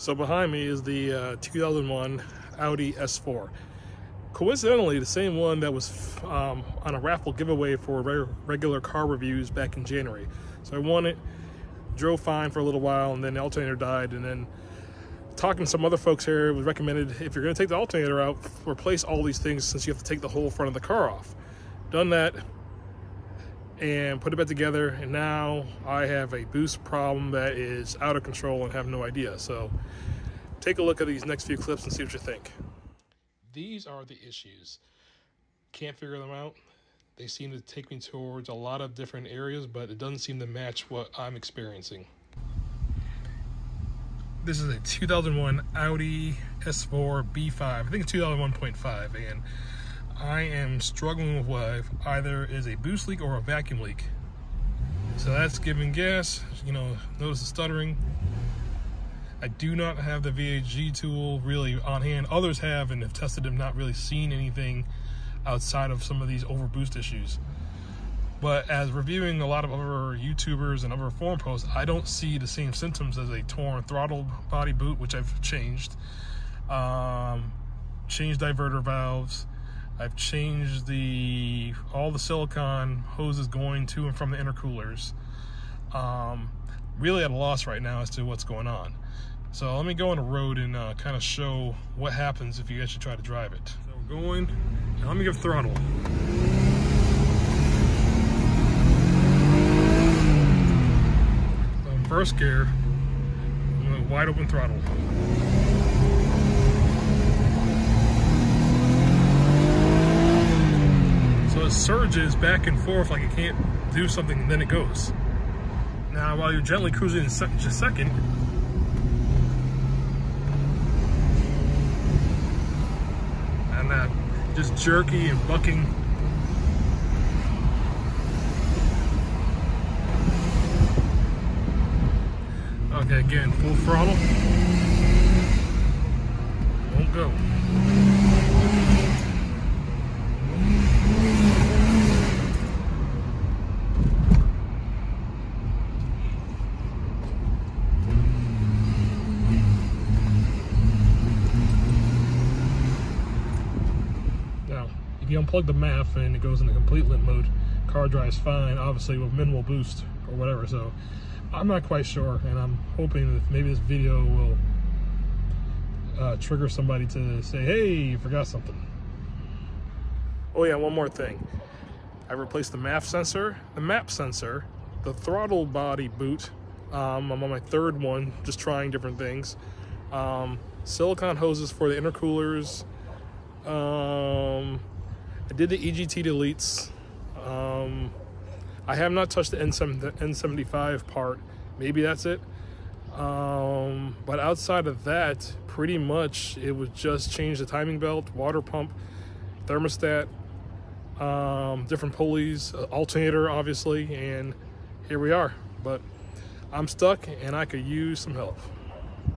So behind me is the 2001 Audi S4. Coincidentally, the same one that was on a raffle giveaway for regular car reviews back in January. So I won it, drove fine for a little while, and then the alternator died. And then talking to some other folks here, it was recommended if you're going to take the alternator out, replace all these things since you have to take the whole front of the car off. Done that and put it back together, and now I have a boost problem that is out of control and have no idea. So take a look at these next few clips and see what you think. These are the issues. Can't figure them out. They seem to take me towards a lot of different areas, but it doesn't seem to match what I'm experiencing. This is a 2001 Audi S4 B5. I think it's 2001.5, and I am struggling with what either is a boost leak or a vacuum leak. So that's giving gas, notice the stuttering. I do not have the VHG tool really on hand. Others have and have tested and not really seen anything outside of some of these overboost issues. But as reviewing a lot of other YouTubers and other forum posts, I don't see the same symptoms as a torn throttle body boot, which I've changed. Changed diverter valves. I've changed all the silicone hoses going to and from the intercoolers. Really at a loss right now as to what's going on. So let me go on the road and kind of show what happens if you actually try to drive it. So we're going, now let me give throttle. So in first gear, I'm going wide open throttle. So it surges back and forth like it can't do something, and then it goes. Now while you're gently cruising in just a second, and that just jerky and bucking. Okay, again, full throttle. Won't go. If you unplug the MAF and it goes into complete limp mode, car drives fine, obviously with minimal boost or whatever. So I'm not quite sure, and I'm hoping that maybe this video will trigger somebody to say, hey, you forgot something. Oh yeah, one more thing. I replaced the MAF sensor, the MAP sensor, the throttle body boot. I'm on my third one, just trying different things. Silicone hoses for the intercoolers. I did the EGT deletes. I have not touched the N75 part. Maybe that's it. But outside of that, pretty much it was just change the timing belt, water pump, thermostat, different pulleys, alternator obviously, and here we are. But I'm stuck and I could use some help.